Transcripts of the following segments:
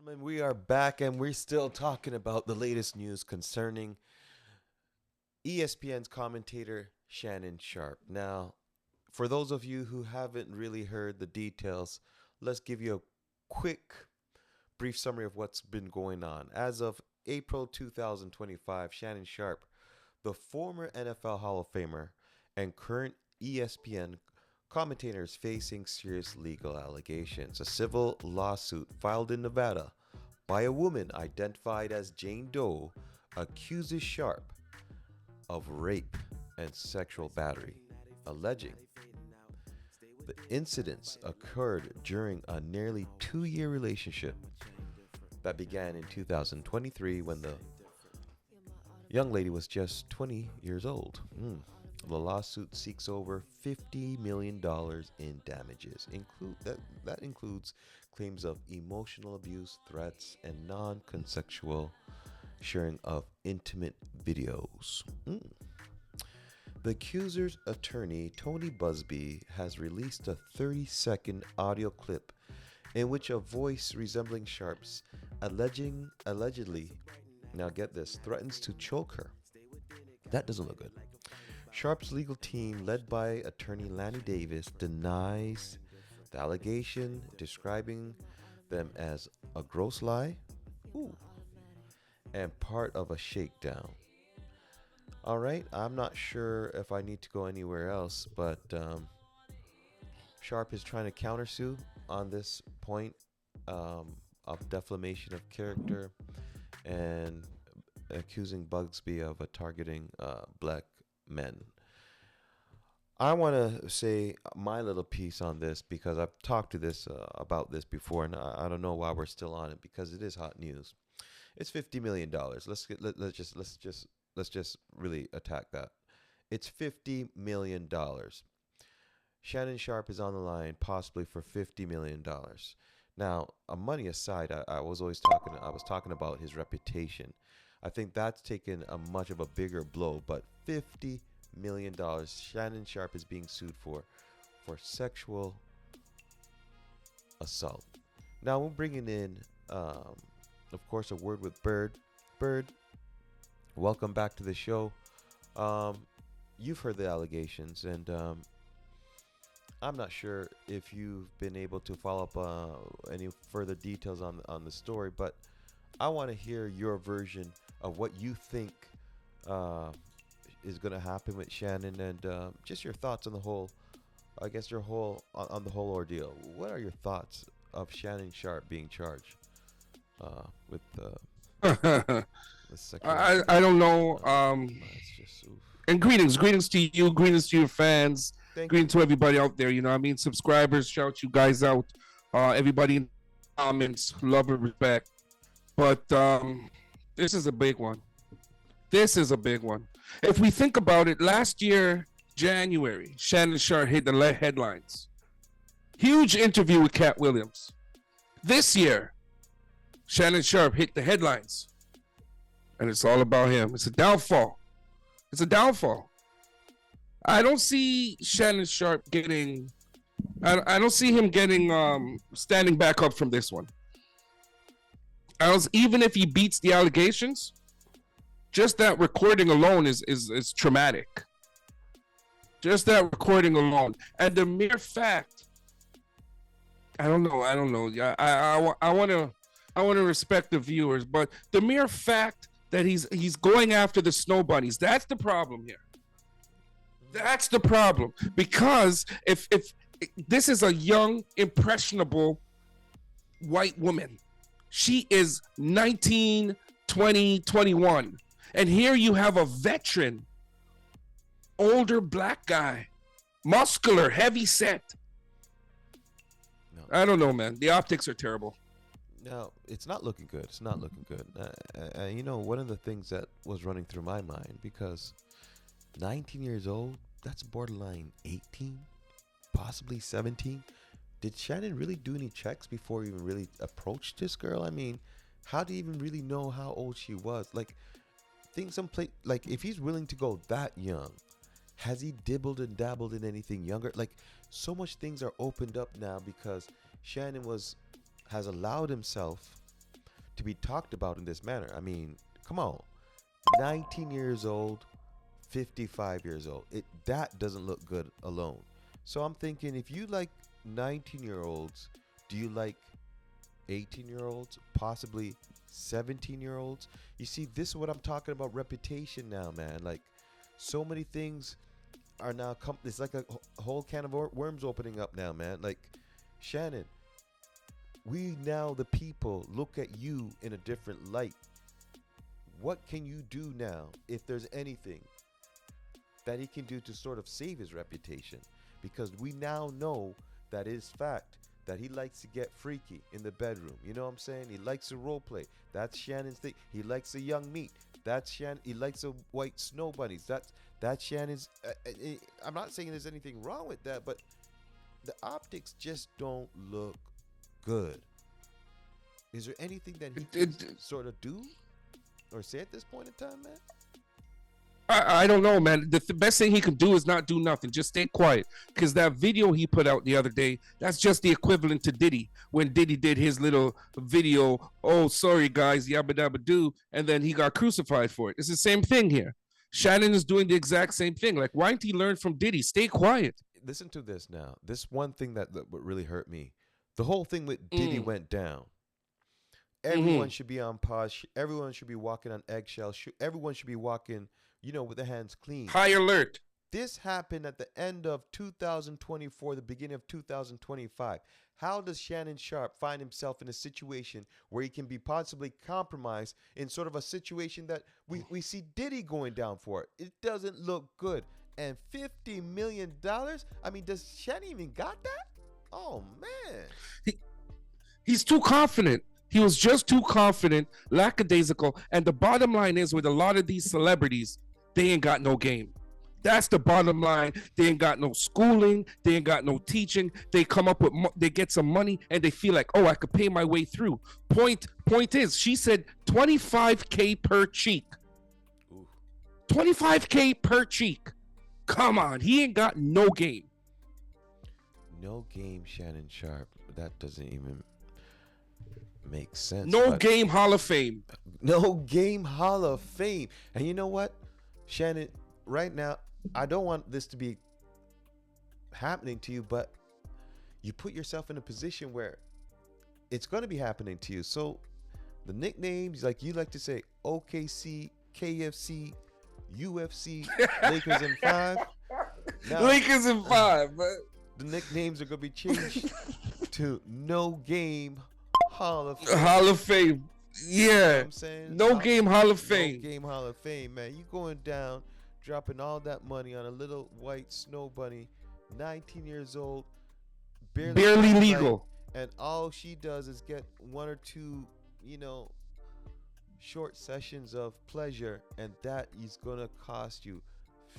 Gentlemen, we are back and we're still talking about the latest news concerning ESPN's commentator Shannon Sharpe. Now, for those of you who haven't really heard the details, let's give you a quick, brief summary of what's been going on. As of April 2025, Shannon Sharpe, the former NFL Hall of Famer and current ESPN commentator, is facing serious legal allegations. A civil lawsuit filed in Nevada by a woman identified as Jane Doe accuses Sharpe of rape and sexual battery, alleging the incidents occurred during a nearly 2 year relationship that began in 2023 when the young lady was just 20 years old. The lawsuit seeks over $50 million in damages. That includes claims of emotional abuse, threats, and non-consensual sharing of intimate videos. The accuser's attorney, Tony Busby, has released a 30-second audio clip in which a voice resembling Sharpe's allegedly, now get this, threatens to choke her. That doesn't look good. Sharpe's legal team, led by attorney Lanny Davis, denies the allegation, describing them as a gross lie and part of a shakedown. All right, I'm not sure if I need to go anywhere else, but Sharpe is trying to countersue on this point of defamation of character and accusing Bugsby of targeting black men. I want to say my little piece on this because I've talked to this about this before, and I don't know why we're still on it because it is hot news. It's $50 million. Let's just really attack that. It's $50 million. Shannon Sharpe is on the line, possibly for $50 million. Now, money aside, I was talking about his reputation. I think that's taken a much of a bigger blow, but $50 million Shannon Sharpe is being sued for sexual assault. Now we're bringing in, of course, a word with Bird. Bird, welcome back to the show. You've heard the allegations, and I'm not sure if you've been able to follow up any further details on the story, but I want to hear your version of what you think is going to happen with Shannon, and just your thoughts on the whole. I guess on the whole ordeal. What are your thoughts of Shannon Sharpe being charged with the sexual? I don't know. It's just, oof. And greetings to you, greetings to your fans, Thank greetings to everybody out there. You know, what I mean, subscribers, shout you guys out. Everybody in the comments, love and respect. But this is a big one. This is a big one. If we think about it, last year, January, Shannon Sharpe hit the headlines. Huge interview with Cat Williams. This year, Shannon Sharpe hit the headlines. And it's all about him. It's a downfall. It's a downfall. I don't see Shannon Sharpe getting... I don't see him getting standing back up from this one. Even if he beats the allegations, just that recording alone is traumatic. Just that recording alone, and the mere fact, I don't know. Yeah, I want to respect the viewers, but the mere fact that he's going after the snow bunnies, that's the problem here. That's the problem, because if this is a young, impressionable white woman, she is 19, 20, 21. And here you have a veteran, older black guy, muscular, heavy set. No. I don't know, man. The optics are terrible. No, it's not looking good. It's not looking good. You know, one of the things that was running through my mind, because 19 years old, that's borderline 18, possibly 17. Did Shannon really do any checks before he even really approached this girl? I mean, how do you even really know how old she was? Like, like if he's willing to go that young, has he dibbled and dabbled in anything younger? Like, so much things are opened up now because Shannon has allowed himself to be talked about in this manner. I mean, come on, 19 years old, 55 years old. It that doesn't look good alone. So I'm thinking, if you like 19-year-olds, do you like 18-year-olds, possibly 17-year-olds? You see, this is what I'm talking about, reputation now, man. Like, so many things are now it's like a whole can of worms opening up now, man. Like, Shannon, we now, the people, look at you in a different light. What can you do now, if there's anything that he can do to sort of save his reputation? Because we now know that it is fact that he likes to get freaky in the bedroom. You know what I'm saying? He likes to role play. That's Shannon's thing. He likes the young meat. That's Shannon. He likes the white snow bunnies. That's Shannon's. I'm not saying there's anything wrong with that, but the optics just don't look good. Is there anything that he can sort of do or say at this point in time, man? I don't know, man. The best thing he can do is not do nothing. Just stay quiet. Because that video he put out the other day, that's just the equivalent to Diddy. When Diddy did his little video, oh, sorry, guys, yabba dabba doo, and then he got crucified for it. It's the same thing here. Shannon is doing the exact same thing. Like, why didn't he learn from Diddy? Stay quiet. Listen to this now. This one thing that would really hurt me. The whole thing with Diddy went down. Everyone should be on pause. Everyone should be walking on eggshells. Everyone should be walking, with their hands clean. High alert. This happened at the end of 2024, the beginning of 2025. How does Shannon Sharpe find himself in a situation where he can be possibly compromised in sort of a situation that we see Diddy going down for it? It doesn't look good. And $50 million? I mean, does Shannon even got that? Oh, man. He's too confident. He was just too confident, lackadaisical. And the bottom line is, with a lot of these celebrities, they ain't got no game. That's the bottom line. They ain't got no schooling. They ain't got no teaching. They come up with, they get some money and they feel like, oh, I could pay my way through. Point is, she said $25K per cheek. Ooh. $25K per cheek. Come on, he ain't got no game. No game, Shannon Sharpe. That doesn't even make sense. No game Hall of Fame. No game Hall of Fame. And you know what, Shannon, right now, I don't want this to be happening to you, but you put yourself in a position where it's going to be happening to you. So the nicknames, like you like to say, OKC, KFC, UFC, Lakers in 5. Now, Lakers in 5, man. The nicknames are going to be changed to No Game Hall of Fame. Hall of Fame. Yeah. You know what I'm saying? No Game Hall of Fame. No Game Hall of Fame, man. You going down, dropping all that money on a little white snow bunny, 19 years old, barely legal. And all she does is get one or two, short sessions of pleasure, and that is going to cost you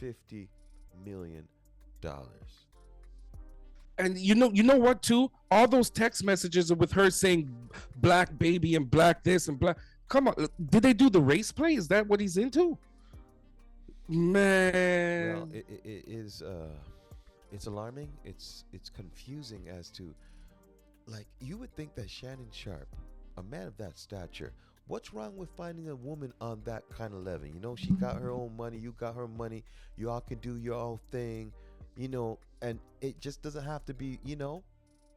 $50 million. And you know what too? All those text messages are with her saying black baby and black this and black. Come on, did they do the race play? Is that what he's into? Man. Well, it is it's alarming. It's confusing as to, like, you would think that Shannon Sharpe, a man of that stature, what's wrong with finding a woman on that kind of level? She got her own money, you got her money, you all can do your own thing, and it just doesn't have to be,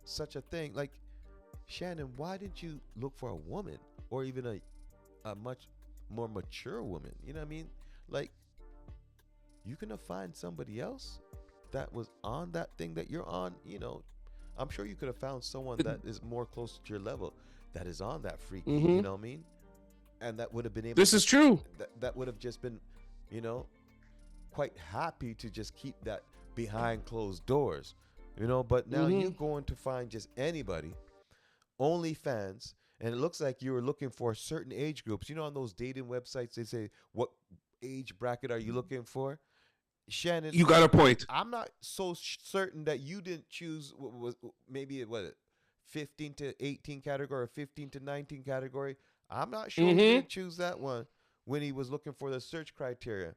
such a thing. Like, Shannon, why didn't you look for a woman, or even a much more mature woman? You know what I mean? Like, you gonna find somebody else that was on that thing that you're on. I'm sure you could have found someone that is more close to your level, that is on that freaky. You know what I mean? And that would have been able. This is true. That would have just been, quite happy to just keep that behind closed doors. But now you're going to find just anybody, OnlyFans, and it looks like you were looking for certain age groups. On those dating websites, they say, what age bracket are you looking for? Shannon, you got a point. I'm not so certain that you didn't choose maybe 15 to 18 category or 15 to 19 category. I'm not sure he didn't choose that one when he was looking for the search criteria,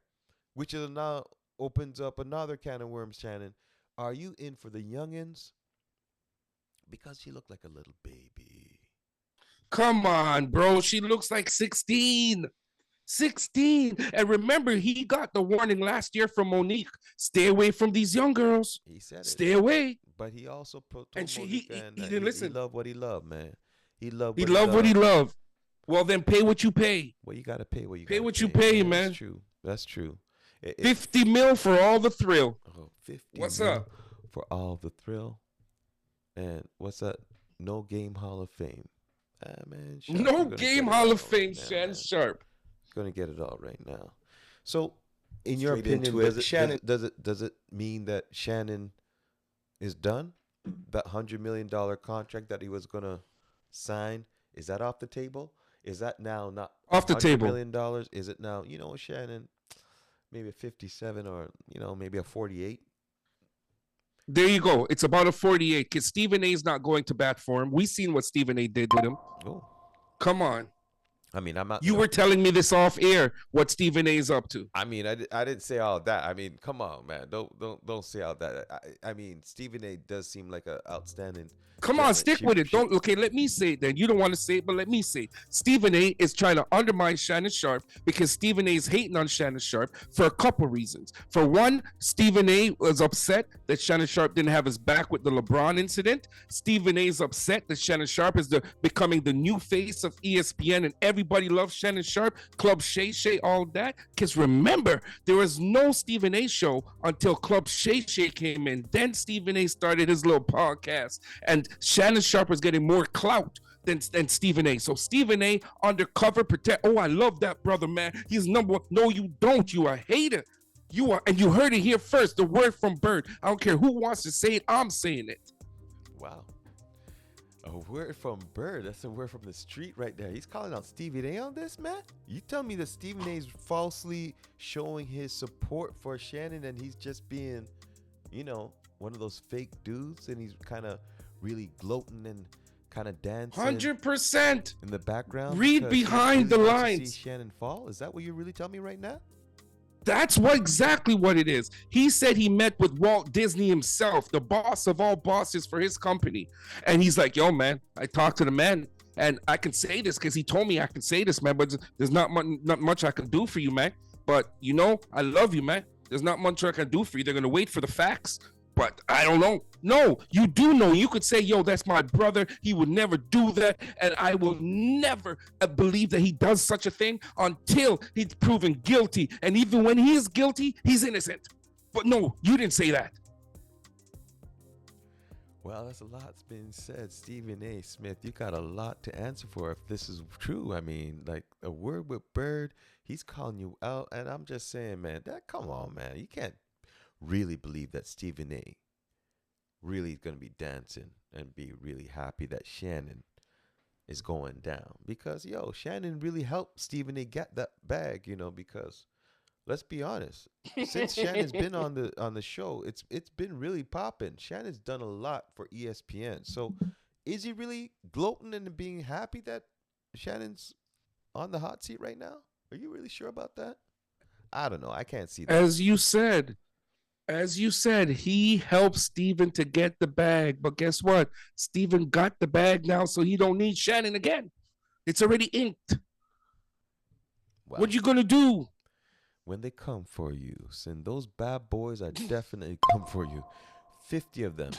which is now opens up another can of worms. Shannon, are you in for the youngins? Because she looked like a little baby. Come on, bro. She looks like 16. 16. And remember, he got the warning last year from Monique. Stay away from these young girls. He said it, Stay away. but he also And told Monica and he that didn't he listen. loved what he loved, man. He loved He what he loved what he loved. loved. Well, then pay what you pay. Well, you gotta pay what you Pay gotta what you pay. pay, Yeah, that's man. true. That's true. 50 mil for all the thrill. 50 What's mil up? for all the thrill. And what's that? No game Hall of Fame. Ah, man, Sharp, you're No gonna game get it Hall all of right Fame, now, Shannon man. Sharpe. Gonna get it all right now. So, in your Straight opinion, into it. Shannon, does it mean that Shannon is done? That $100 million contract that he was gonna sign, is that off the table? Is that now not Off the table. $100 million? Is it now, Shannon, maybe a 57 or maybe a 48? There you go. It's about a 48 because Stephen A's not going to bat for him. We seen what Stephen A did with him. Oh, Come on. I mean, I'm not. You were telling me this off air what Stephen A's up to. I mean, I didn't say all that. I mean, come on, man. Don't say all that. I mean, Stephen A does seem like an outstanding. Come on, stick with it. Don't okay, let me say it then. You don't want to say it, but let me say it. Stephen A is trying to undermine Shannon Sharpe because Stephen A is hating on Shannon Sharpe for a couple reasons. For one, Stephen A was upset that Shannon Sharpe didn't have his back with the LeBron incident. Stephen A is upset that Shannon Sharpe is becoming the new face of ESPN and everybody loves Shannon Sharpe, Club Shay Shay, all that. Because remember, there was no Stephen A show until Club Shay Shay came in. Then Stephen A started his little podcast. And Shannon Sharpe was getting more clout than Stephen A. So Stephen A undercover protect. Oh, I love that brother, man. He's number one. No, you don't. You are a hater. You are, and you heard it here first. The word from Bird. I don't care who wants to say it. I'm saying it. Wow. A word from Bird. That's a word from the street right there. He's calling out Stephen A on this, man? You tell me that Stephen A is falsely showing his support for Shannon and he's just being, one of those fake dudes and he's kind of really gloating and kind of dancing 100%. in the background. Read behind the lines. To see Shannon fall. Is that what you're really telling me right now? That's exactly what it is. He said he met with Walt Disney himself, the boss of all bosses for his company. And he's like, yo, man, I talked to the man and I can say this because he told me I can say this, man, but there's not much I can do for you, man. But, I love you, man. There's not much I can do for you. They're going to wait for the facts. But I don't know. No, you do know. You could say, yo, that's my brother. He would never do that. And I will never believe that he does such a thing until he's proven guilty. And even when he is guilty, he's innocent. But no, you didn't say that. Well, that's a lot's been said. Stephen A. Smith, you got a lot to answer for if this is true. I mean, like a word with Bird, he's calling you out. And I'm just saying, man, come on, man. You can't really believe that Stephen A. really going to be dancing and be really happy that Shannon is going down because Shannon really helped Stephen A. get that bag, because let's be honest, since Shannon's been on the show, it's been really popping. Shannon's done a lot for ESPN. So is he really gloating and being happy that Shannon's on the hot seat right now? Are you really sure about that? I don't know. I can't see that. As you said, he helped Steven to get the bag. But guess what? Steven got the bag now, so he don't need Shannon again. It's already inked. Well, what you going to do? When they come for you, and those bad boys are definitely come for you. 50 of them.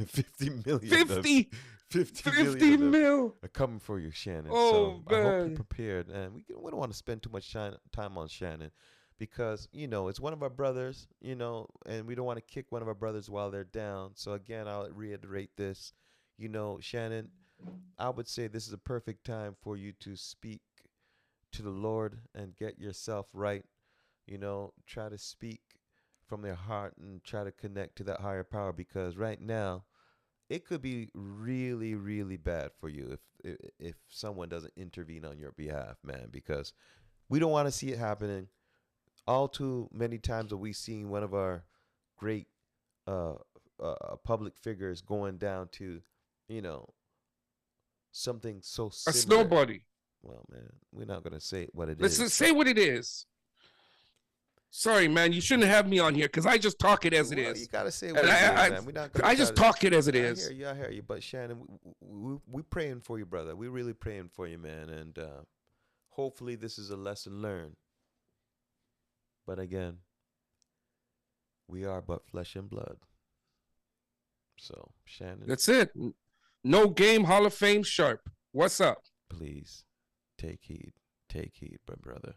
50 million 50? of them. 50 mil are coming for you, Shannon. Oh, so man. I hope you're prepared. And we don't want to spend too much time on Shannon. Because, it's one of our brothers, and we don't want to kick one of our brothers while they're down. So, again, I'll reiterate this. Shannon, I would say this is a perfect time for you to speak to the Lord and get yourself right. Try to speak from their heart and try to connect to that higher power. Because right now, it could be really, really bad for you if someone doesn't intervene on your behalf, man. Because we don't want to see it happening. All too many times have we seen one of our great public figures going down to, something so similar. A snowbody. Well, man, we're not going to say what it is. Let's just say what it is. Sorry, man. You shouldn't have me on here because I just talk it as it Well, you is. gotta say And what it is, man. We're not gonna I try just to. talk it as it I is. hear you. I hear you. But Shannon, we praying for you, brother. We really praying for you, man. And hopefully this is a lesson learned. But again, we are but flesh and blood. So Shannon, That's it. No game Hall of Fame Sharpe. What's up? please take heed. Take heed, my brother.